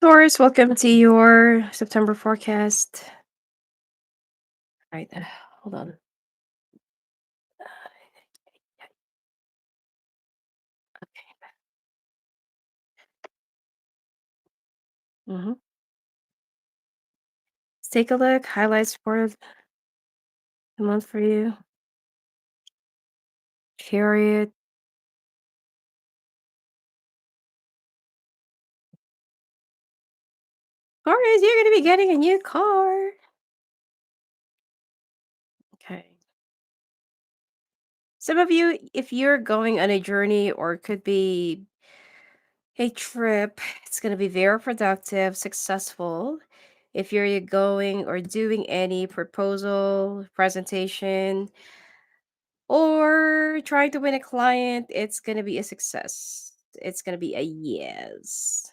Taurus, welcome to your September forecast. Right, hold on. hmm Let's take a look. Highlights for the month for you. Chariot. Taurus, you're going to be getting a new car. Okay. Some of you, if you're going on a journey or it could be a trip, it's going to be very productive, successful. If you're going or doing any proposal, presentation, or trying to win a client, it's gonna be a success. It's gonna be a yes.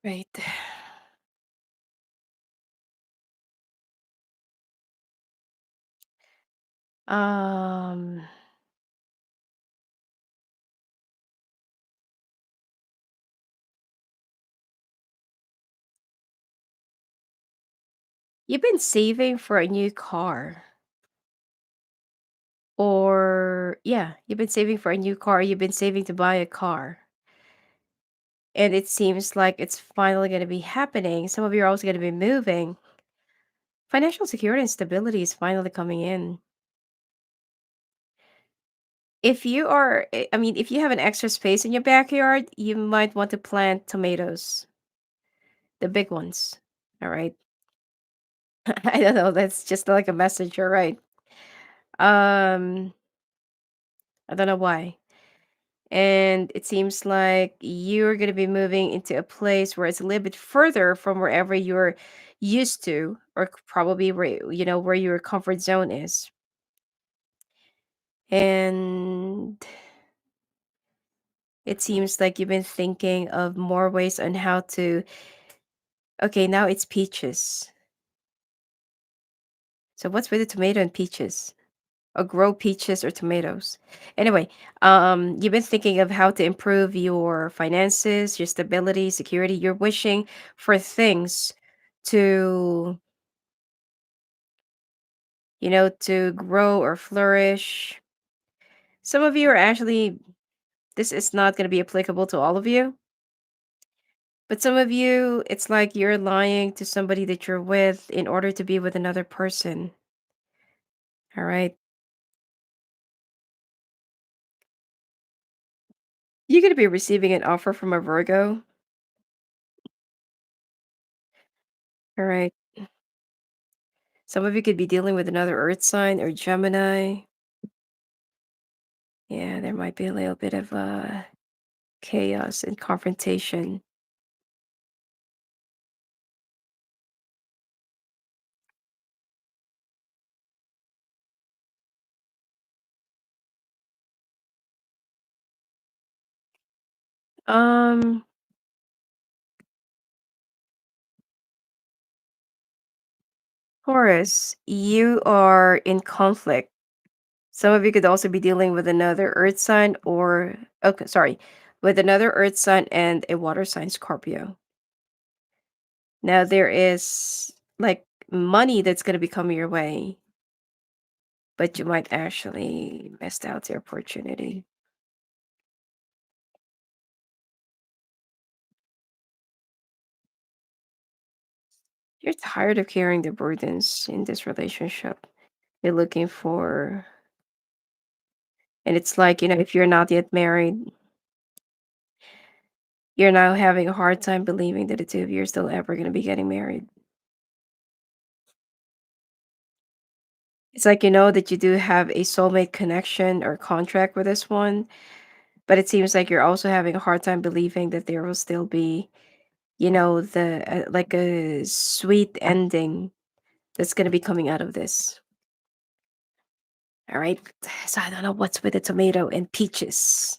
Right. Um, you've been saving for a new car. Or yeah, you've been saving for a new car. You've been saving to buy a car. And it seems like it's finally gonna be happening. Some of you are also gonna be moving. Financial security and stability is finally coming in. If you are, I mean, if you have an extra space in your backyard, you might want to plant tomatoes, the big ones. All right. I don't know. That's just like a messenger, right? Um, I don't know why. And it seems like you're going to be moving into a place where it's a little bit further from wherever you're used to, or probably where where your comfort zone is. And it seems like you've been thinking of more ways on how to. Okay, now it's peaches. So what's with the tomato and peaches? Or grow peaches or tomatoes. Anyway, you've been thinking of how to improve your finances, your stability, security. You're wishing for things to, to grow or flourish. Some of you are actually, this is not going to be applicable to all of you, but some of you, it's like you're lying to somebody that you're with in order to be with another person. All right. You're going to be receiving an offer from a Virgo. All right. Some of you could be dealing with another earth sign or Gemini. Yeah, there might be a little bit of chaos and confrontation. Um, Taurus, you are in conflict. Some of you could also be dealing with another earth sign or, okay, sorry, with another earth sign and a water sign, Scorpio. Now, there is like money that's going to be coming your way, but you might actually missed out the opportunity. You're tired of carrying the burdens in this relationship. You're looking for, and it's like, if you're not yet married, you're now having a hard time believing that the two of you are still ever going to be getting married. It's like you know that you do have a soulmate connection or contract with this one, but it seems like you're also having a hard time believing that there will still be, the like a sweet ending that's going to be coming out of this. All right. So I don't know what's with the tomato and peaches.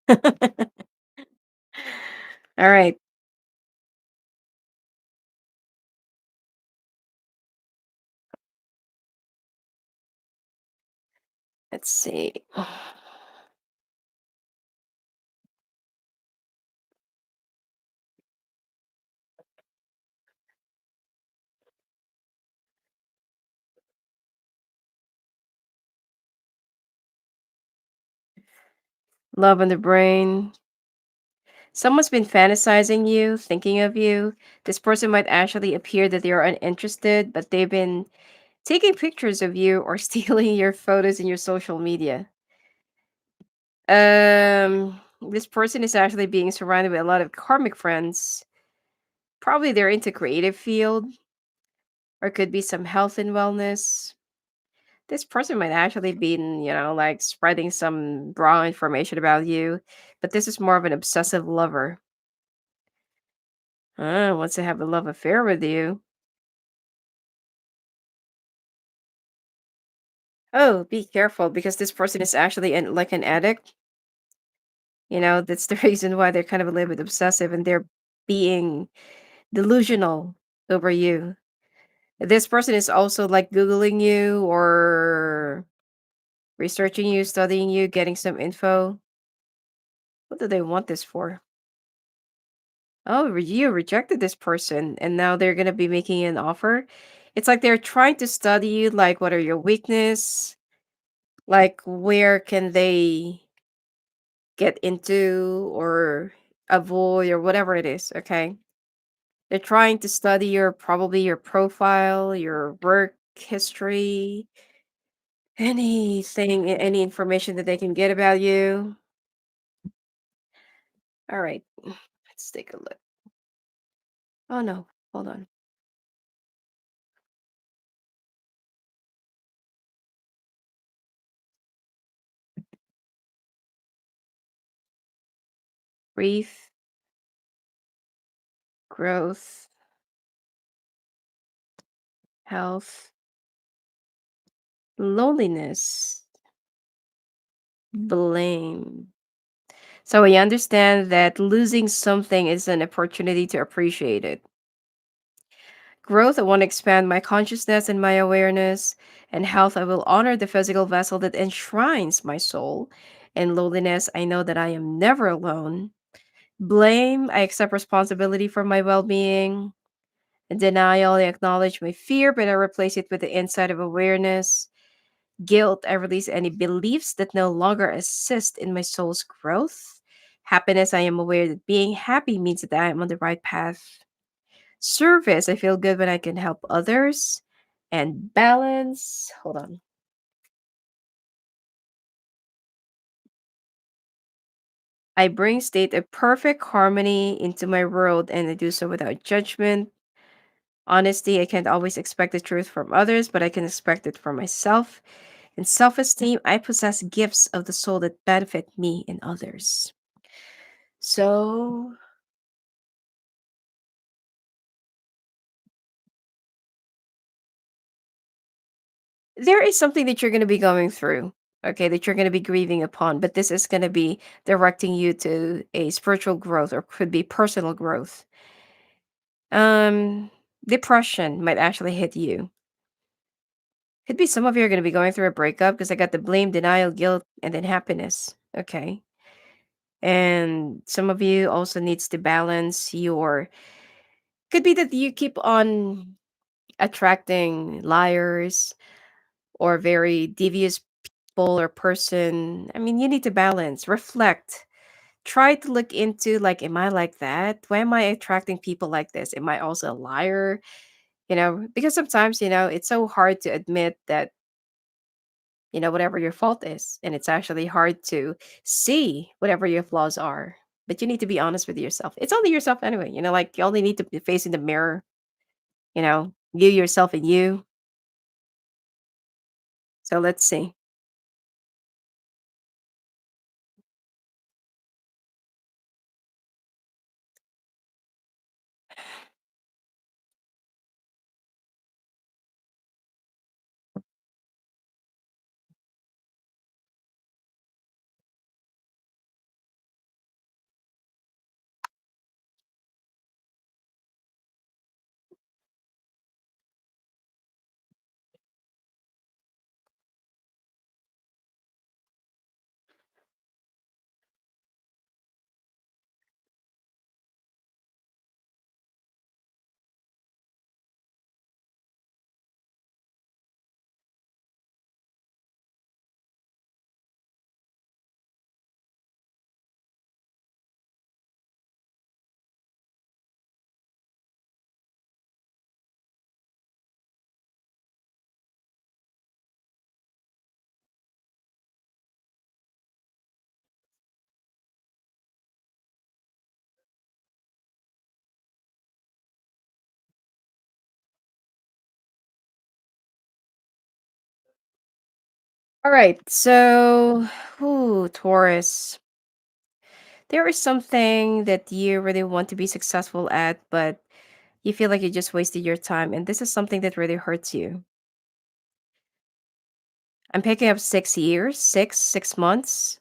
All right. Let's see. Love in the brain. Someone's been fantasizing you, thinking of you. This person might actually appear that they are uninterested, but they've been taking pictures of you or stealing your photos in your social media. This person is actually being surrounded by a lot of karmic friends. Probably they're into creative field or could be some health and wellness. This person might actually be, like spreading some wrong information about you, but this is more of an obsessive lover. Wants to have a love affair with you. Oh, be careful because this person is actually like an addict. That's the reason why they're kind of a little bit obsessive and they're being delusional over you. This person is also like Googling you or researching you, studying you, getting some info. What do they want this for? Oh, you rejected this person and now they're going to be making an offer. It's like they're trying to study you, like what are your weakness, like where can they get into or avoid or whatever it is, okay? They're trying to study your probably your profile, your work history, anything, any information that they can get about you. All right, let's take a look. Oh no, hold on. Grief, growth, health, loneliness, blame. So we understand that losing something is an opportunity to appreciate it. Growth, I want to expand my consciousness and my awareness. And health, I will honor the physical vessel that enshrines my soul. And loneliness, I know that I am never alone. Blame, I accept responsibility for my well being. Denial, I acknowledge my fear, but I replace it with the insight of awareness. Guilt, I release any beliefs that no longer assist in my soul's growth. Happiness, I am aware that being happy means that I am on the right path. Service, I feel good when I can help others. And balance, hold on. I bring state of perfect harmony into my world and I do so without judgment. Honesty, I can't always expect the truth from others, but I can expect it from myself. In self esteem, I possess gifts of the soul that benefit me and others. So, there is something that you're going to be going through, okay, that you're going to be grieving upon, but this is going to be directing you to a spiritual growth or could be personal growth. Um, Depression might actually hit you. Could be some of you are going to be going through a breakup because I got the blame, denial, guilt, and then happiness. Okay. And some of you also needs to balance your could be that you keep on attracting liars or very devious people or person. I mean, you need to balance, reflect. Try to look into like, am I like that? Why am I attracting people like this? Am I also a liar? Because sometimes, it's so hard to admit that, whatever your fault is. And it's actually hard to see whatever your flaws are. But you need to be honest with yourself. It's only yourself anyway. Like you only need to be facing the mirror, you yourself and you. So let's see. All right. So, ooh, Taurus. There is something that you really want to be successful at, but you feel like you just wasted your time. And this is something that really hurts you. I'm picking up 6 years, 6 months.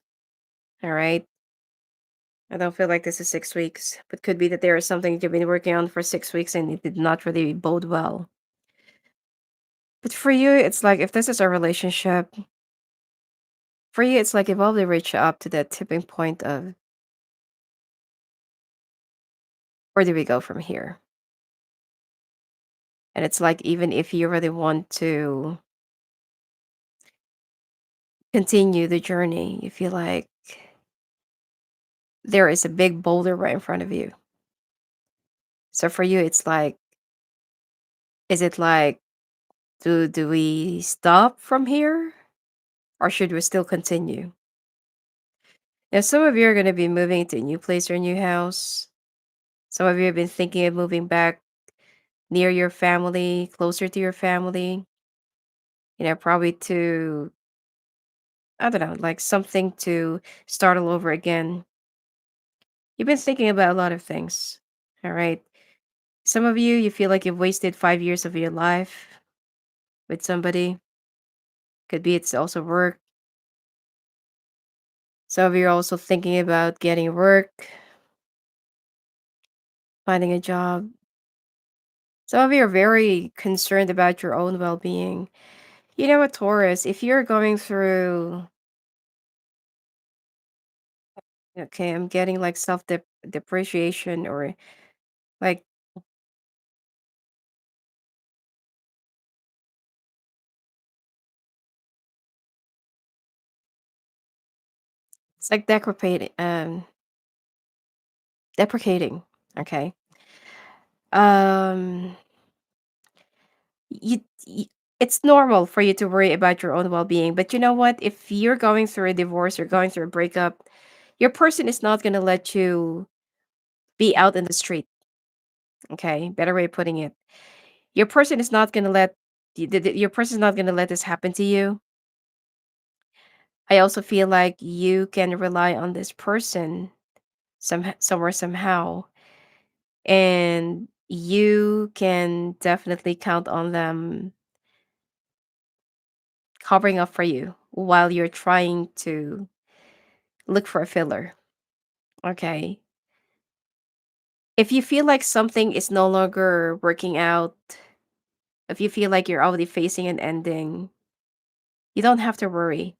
All right. I don't feel like this is 6 weeks, but could be that there is something you've been working on for 6 weeks and it did not really bode well. But for you, it's like if this is a relationship, for you, it's like you've already reached up to that tipping point of where do we go from here? And it's like even if you really want to continue the journey, you feel like there is a big boulder right in front of you. So for you, it's like, is it like, do we stop from here or should we still continue? Now, some of you are going to be moving to a new place or a new house. Some of you have been thinking of moving back near your family, closer to your family, probably to, I don't know, like something to start all over again. You've been thinking about a lot of things. All right. Some of you, you feel like you've wasted 5 years of your life with somebody. Could be it's also work. Some of you are also thinking about getting work, finding a job. Some of you are very concerned about your own well being. You know what, Taurus, if you're going through, okay, I'm getting like depreciation or like it's like deprecating. Okay. Um, you it's normal for you to worry about your own well-being, but you know what? If you're going through a divorce or going through a breakup, your person is not going to let you be out in the street. Okay, better way of putting it. Your person is not going to let your person is not going to let this happen to you. I also feel like you can rely on this person somewhere somehow, and you can definitely count on them covering up for you while you're trying to look for a filler. Okay. If you feel like something is no longer working out, if you feel like you're already facing an ending, you don't have to worry.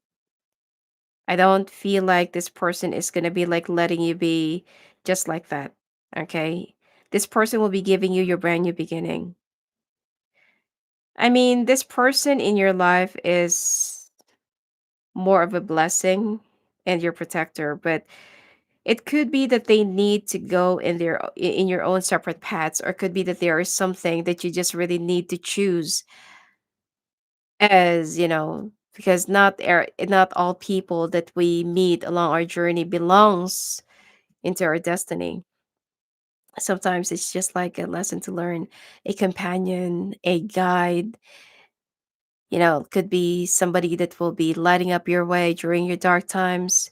I don't feel like this person is going to be like letting you be just like that. Okay. This person will be giving you your brand new beginning. I mean, this person in your life is more of a blessing and your protector, but it could be that they need to go in your own separate paths, or it could be that there is something that you just really need to choose as, because not all people that we meet along our journey belongs into our destiny. Sometimes it's just like a lesson to learn, a companion, a guide, Could be somebody that will be lighting up your way during your dark times.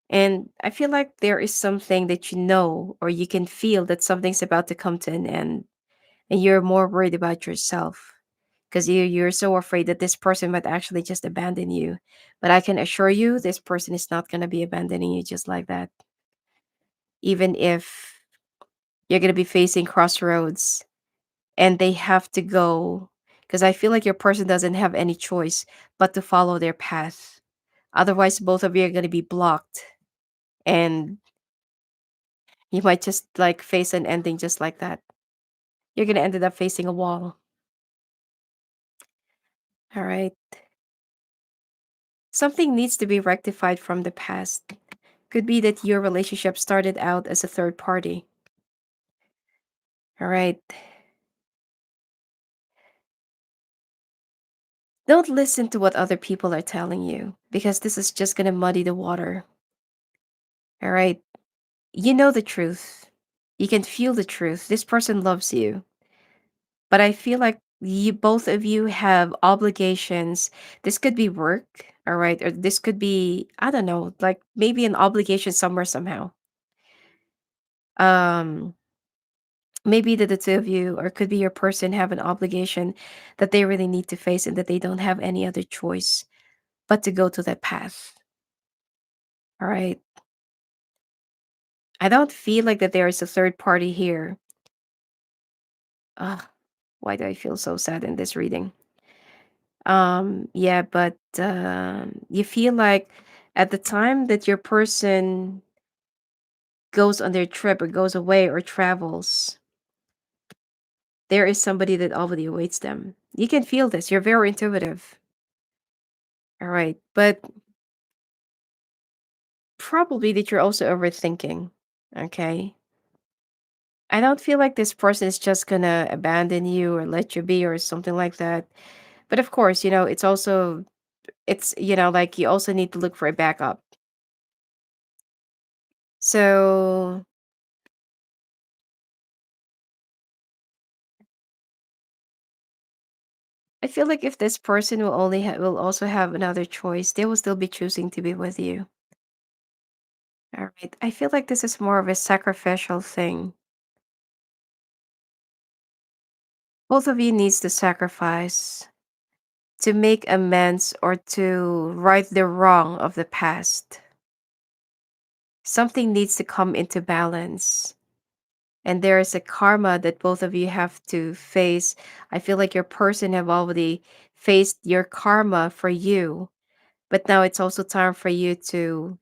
And I feel like there is something that you know, or you can feel that something's about to come to an end, and you're more worried about yourself because you're so afraid that this person might actually just abandon you. But I can assure you, this person is not going to be abandoning you just like that. Even if you're going to be facing crossroads and they have to go, because I feel like your person doesn't have any choice but to follow their path. Otherwise, both of you are going to be blocked, and you might just like face an ending just like that. You're going to end up facing a wall. All right. Something needs to be rectified from the past. Could be that your relationship started out as a third party. All right. Don't listen to what other people are telling you because this is just going to muddy the water. All right. You know the truth. You can feel the truth. This person loves you. But I feel like you both of you have obligations. This could be work, all right? Or this could be, I don't know, like maybe an obligation somewhere somehow. Um Maybe that the two of you or could be your person have an obligation that they really need to face and that they don't have any other choice but to go to that path. All right. I don't feel like that there is a third party here. Ugh, why do I feel so sad in this reading? Yeah, but you feel like at the time that your person goes on their trip or goes away or travels, there is somebody that already awaits them. You can feel this. You're very intuitive. All right. But probably that you're also overthinking. Okay. I don't feel like this person is just gonna abandon you or let you be or something like that. But of course, like you also need to look for a backup. So I feel like if this person will also have another choice, they will still be choosing to be with you. All right. I feel like this is more of a sacrificial thing. Both of you needs to sacrifice to make amends or to right the wrong of the past. Something needs to come into balance. And there is a karma that both of you have to face. I feel like your person have already faced your karma for you, but now it's also time for you to,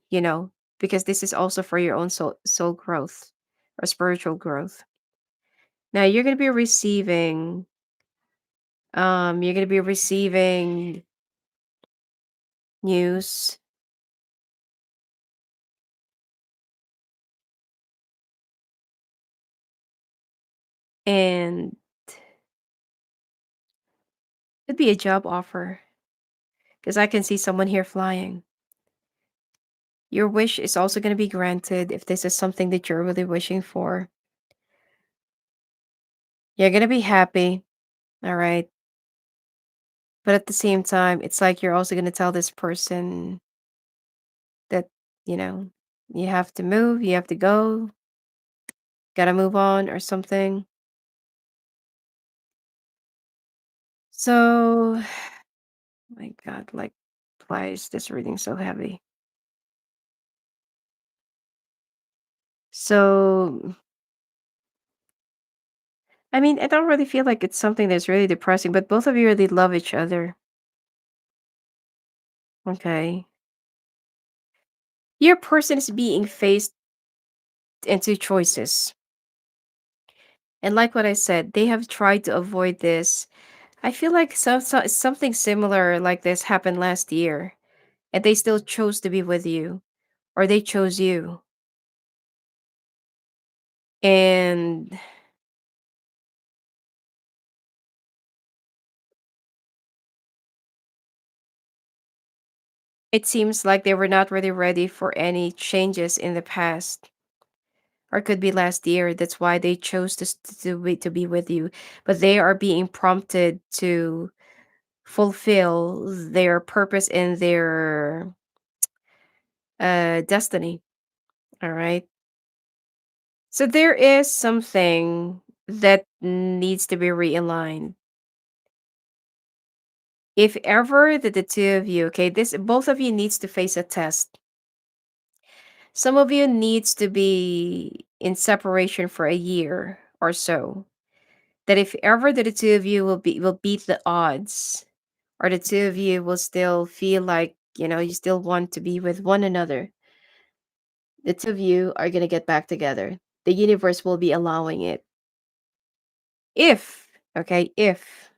because this is also for your own soul growth or spiritual growth. Now you're going to be receiving news, and it'd be a job offer because I can see someone here flying. Your wish is also going to be granted if this is something that you're really wishing for. You're going to be happy, all right? But at the same time, it's like you're also going to tell this person that, you know, you have to move, you have to go, gotta move on or something. So, my God, like, why is this reading so heavy? So, I mean, I don't really feel like it's something that's really depressing, but both of you really love each other. Okay. Your person is being faced into choices. And like what I said, they have tried to avoid this. I feel like something similar like this happened last year, and they still chose to be with you, or they chose you. And it seems like they were not really ready for any changes in the past, or could be last year. That's why they chose to be with you. But they are being prompted to fulfill their purpose and their destiny. All right. So there is something that needs to be realigned. If ever that the two of you, okay, this both of you needs to face a test. Some of you needs to be in separation for a year or so. That if ever that the two of you will beat the odds, or the two of you will still feel like, you still want to be with one another, the two of you are gonna get back together. The universe will be allowing it. If, okay, if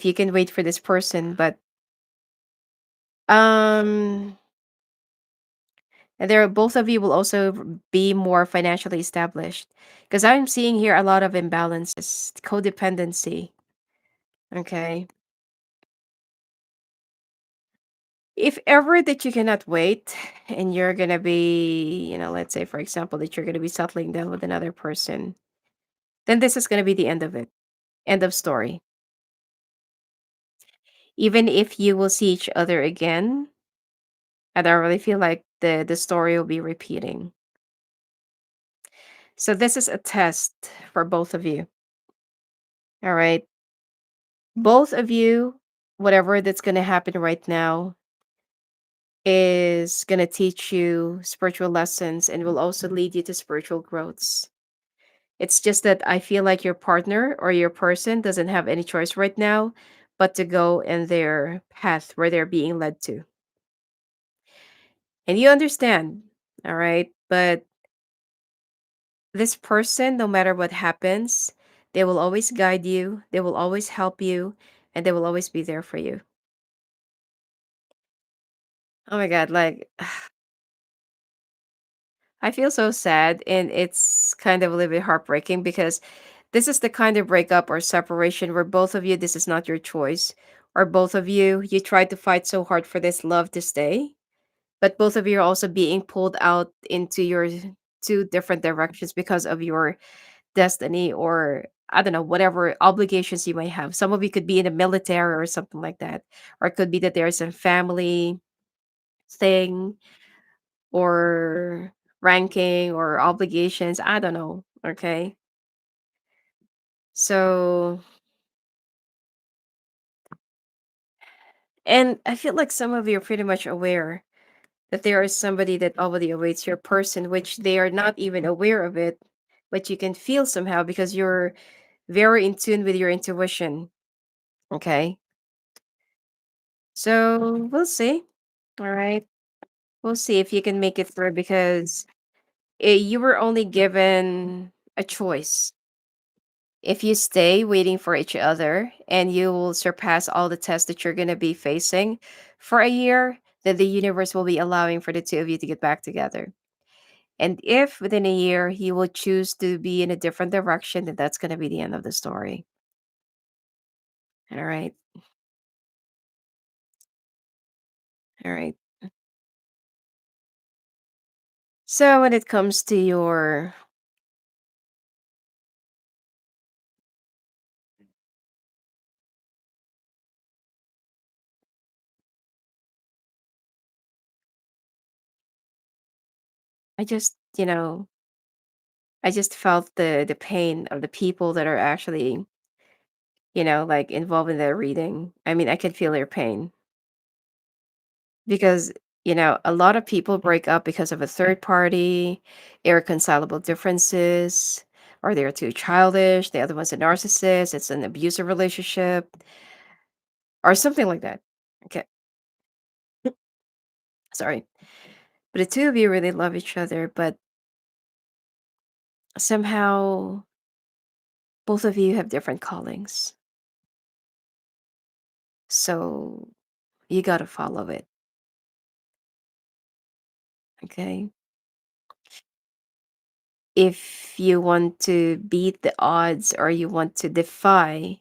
you can wait for this person, but um and there both of you will also be more financially established, because I'm seeing here a lot of imbalances, codependency. Okay. If ever that you cannot wait and you're gonna be, let's say for example that you're gonna be settling down with another person, then this is gonna be the end of it. End of story. Even if you will see each other again, I don't really feel like the story will be repeating. So this is a test for both of you. All right. Both of you, whatever that's gonna happen right now, is gonna teach you spiritual lessons and will also lead you to spiritual growths. It's just that I feel like your partner or your person doesn't have any choice right now but to go in their path where they're being led to. And you understand, all right? But this person, no matter what happens, they will always guide you, they will always help you, and they will always be there for you. Oh my God, like, I feel so sad, and it's kind of a little bit heartbreaking because this is the kind of breakup or separation where both of you, this is not your choice, or both of you tried to fight so hard for this love to stay, but both of you are also being pulled out into your two different directions because of your destiny, or I don't know, whatever obligations you might have. Some of you could be in the military or something like that, or it could be that there's a family thing or ranking or obligations. I don't know. Okay. So, and I feel like some of you are pretty much aware that there is somebody that already awaits your person, which they are not even aware of it, but you can feel somehow because you're very in tune with your intuition. Okay. So we'll see. All right. We'll see if you can make it through because you were only given a choice. If you stay waiting for each other and you will surpass all the tests that you're going to be facing for a year, then the universe will be allowing for the two of you to get back together. And if within a year you will choose to be in a different direction, then that's going to be the end of the story. All right. All right. So when it comes to your, I just, I just felt the pain of the people that are actually, like involved in their reading. I mean, I can feel their pain because, a lot of people break up because of a third party, irreconcilable differences, or they're too childish, the other one's a narcissist, it's an abusive relationship, or something like that. Okay, sorry. But the two of you really love each other, but somehow both of you have different callings. So you got to follow it. Okay. If you want to beat the odds or you want to defy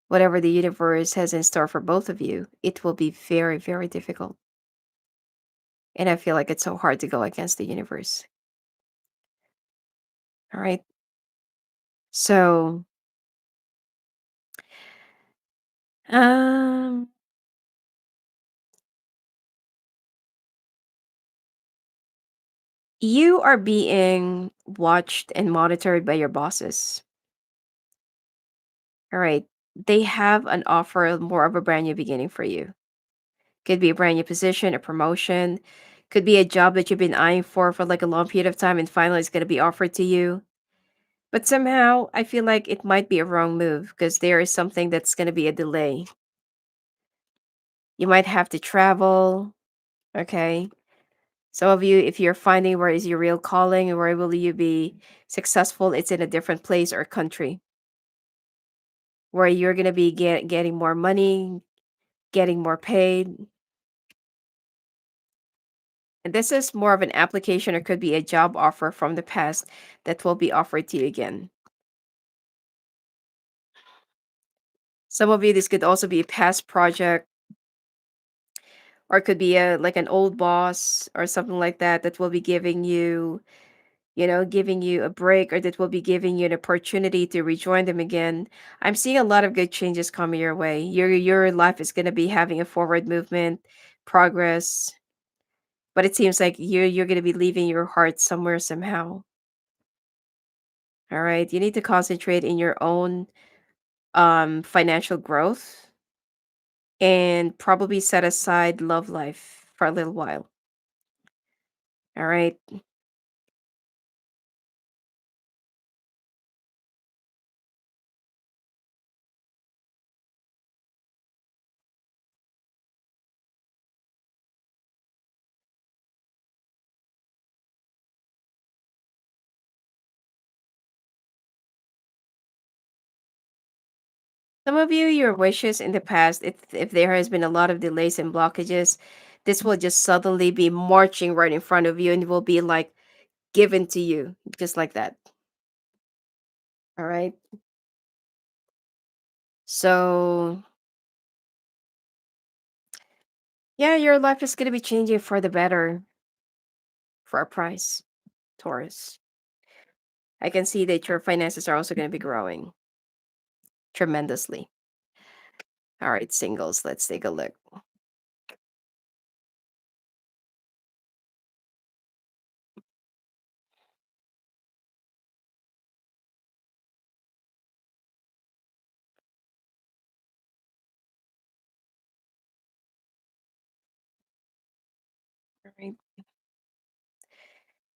whatever the universe has in store for both of you, it will be very, very difficult. And I feel like it's so hard to go against the universe. All right. So Um, you are being watched and monitored by your bosses. All right. They have an offer more of a brand new beginning for you. Could be a brand new position, a promotion, could be a job that you've been eyeing for like a long period of time and finally it's going to be offered to you. But somehow I feel like it might be a wrong move because there is something that's going to be a delay. You might have to travel, okay? Some of you, if you're finding where is your real calling and where will you be successful, it's in a different place or country where you're going to be getting more money, getting more paid. And this is more of an application or could be a job offer from the past that will be offered to you again. Some of you, this could also be a past project or it could be a like an old boss or something like that that will be giving you, giving you a break or that will be giving you an opportunity to rejoin them again. I'm seeing a lot of good changes coming your way. Your life is going to be having a forward movement, progress, but it seems like you're going to be leaving your heart somewhere somehow. All right, you need to concentrate in your own financial growth and probably set aside love life for a little while. All right. Some of you, your wishes in the past, if there has been a lot of delays and blockages, this will just suddenly be marching right in front of you and will be like given to you just like that. All right. So, yeah, your life is going to be changing for the better for a price, Taurus. I can see that your finances are also going to be growing tremendously. All right, singles, let's take a look. All right.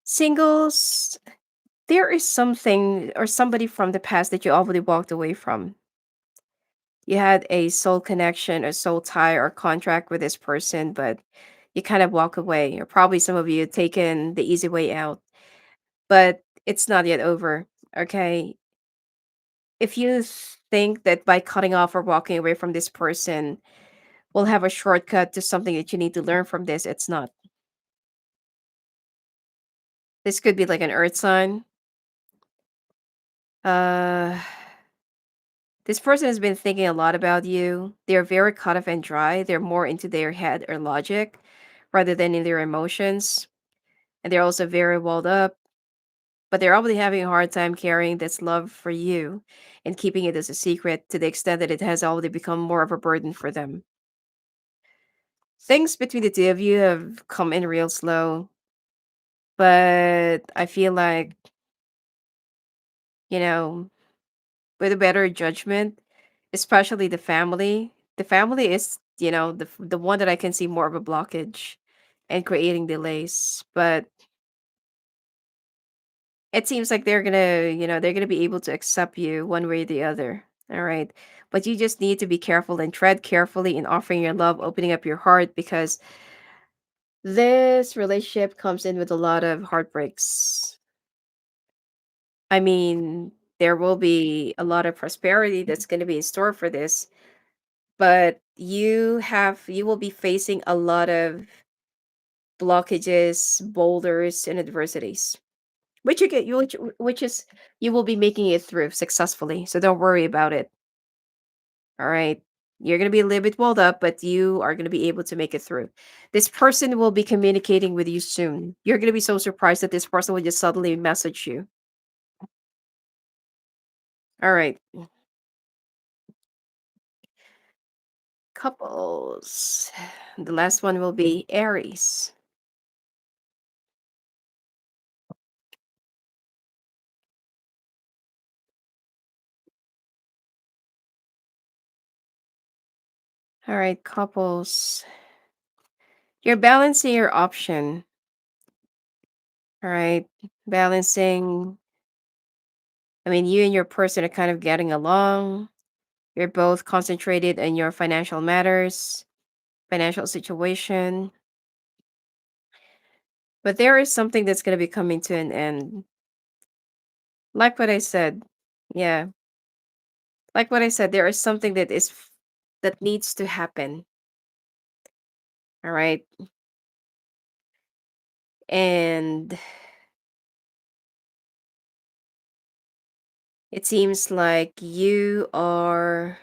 Singles, there is something or somebody from the past that you already walked away from. You had a soul connection, a soul tie, or contract with this person, but you kind of walk away. Or probably some of you had taken the easy way out, but it's not yet over. Okay. If you think that by cutting off or walking away from this person will have a shortcut to something that you need to learn from this, it's not. This could be like an earth sign. Uh, this person has been thinking a lot about you. They're very cut off and dry. They're more into their head or logic rather than in their emotions. And they're also very walled up, but they're probably having a hard time carrying this love for you and keeping it as a secret to the extent that it has already become more of a burden for them. Things between the two of you have come in real slow, but I feel like, you know, with a better judgment, especially the family is, the one that I can see more of a blockage and creating delays. But it seems like they're gonna be able to accept you one way or the other. All right. But you just need to be careful and tread carefully in offering your love, opening up your heart because this relationship comes in with a lot of heartbreaks. I mean, there will be a lot of prosperity that's going to be in store for this, but you will be facing a lot of blockages, boulders, and adversities. Which you get, which is you will be making it through successfully. So don't worry about it. All right. You're gonna be a little bit walled up, but you are gonna be able to make it through. This person will be communicating with you soon. You're gonna be so surprised that this person will just suddenly message you. All right. Couples. The last one will be Aries. All right, couples. You're balancing your option. All right. Balancing. I mean, you and your person are kind of getting along. You're both concentrated on your financial matters, financial situation. But there is something that's going to be coming to an end. Like what I said. Yeah. Like what I said, there is something that needs to happen. All right. And it seems like you are,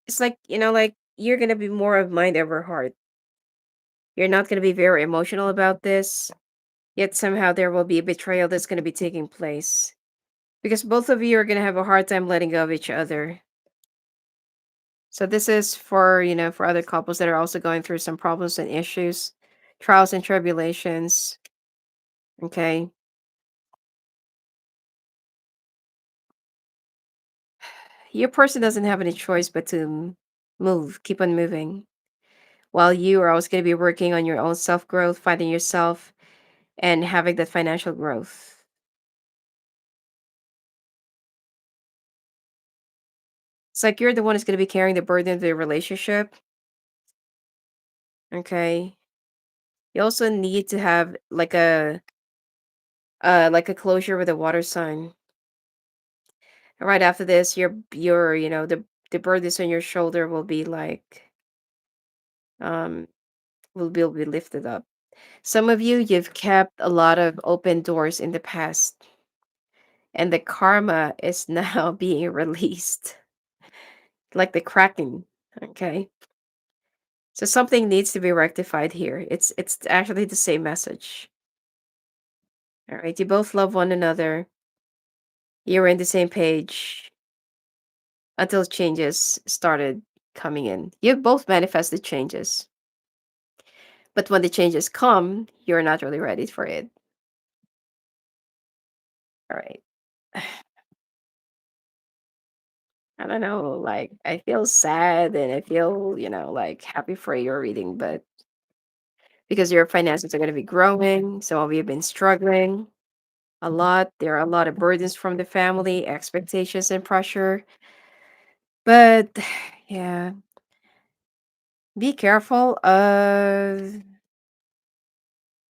it's like, like you're going to be more of mind over heart. You're not going to be very emotional about this, yet somehow there will be a betrayal that's going to be taking place. Because both of you are going to have a hard time letting go of each other. So this is for, for other couples that are also going through some problems and issues, trials and tribulations. Okay. Your person doesn't have any choice but to move, keep on moving. While you are always going to be working on your own self growth, finding yourself, and having that financial growth. It's like you're the one who's going to be carrying the burden of the relationship. Okay. You also need to have like a closure with a water sign. Right after this, your the burdens on your shoulder will be like um will be lifted up. Some of you, you've kept a lot of open doors in the past, and the karma is now being released, like the cracking. Okay, so something needs to be rectified here. It's actually the same message. All right, you both love one another. You're in the same page until changes started coming in. You both manifested changes, but when the changes come, you're not really ready for it. All right. I don't know, like I feel sad and I feel, like happy for your reading, but because your finances are going to be growing, some of you have been struggling a lot. There are a lot of burdens from the family, expectations and pressure. But yeah, be careful of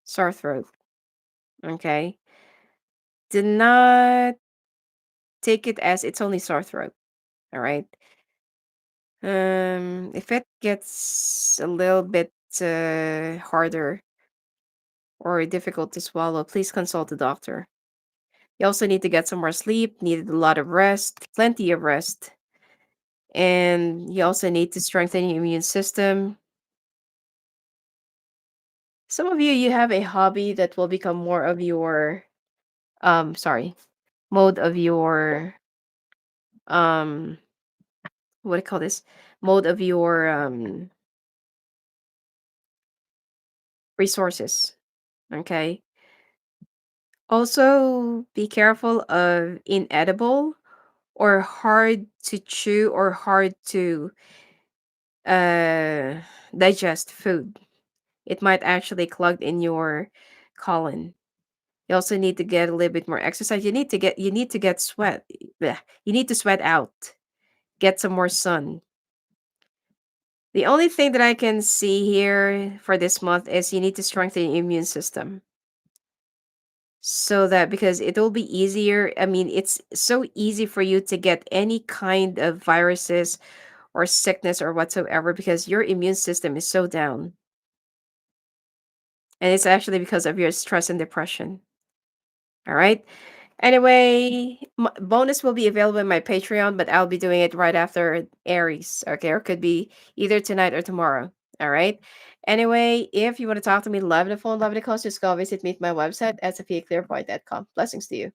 sore throat. Okay. Do not take it as it's only sore throat. All right. If it gets a little bit harder or difficult to swallow, please consult a doctor. You also need to get some more sleep, needed a lot of rest, plenty of rest. And you also need to strengthen your immune system. Some of you have a hobby that will become more of your sorry, mode of your um what do you call this? Mode of your resources. Okay. Also be careful of inedible or hard to chew or hard to uh digest food. It might actually clog in your colon. You also need to get a little bit more exercise. You need to get sweat. Bleh. You need to sweat out. Get some more sun. The only thing that I can see here for this month is you need to strengthen your immune system. So that because it will be easier. I mean, it's so easy for you to get any kind of viruses or sickness or whatsoever because your immune system is so down. And it's actually because of your stress and depression. All right. Anyway, bonus will be available in my Patreon, but I'll be doing it right after Aries. Okay. Or could be either tonight or tomorrow. All right. Anyway, if you want to talk to me live on the phone, live on the call, just go visit me at my website at sophiaclearpoint.com. Blessings to you.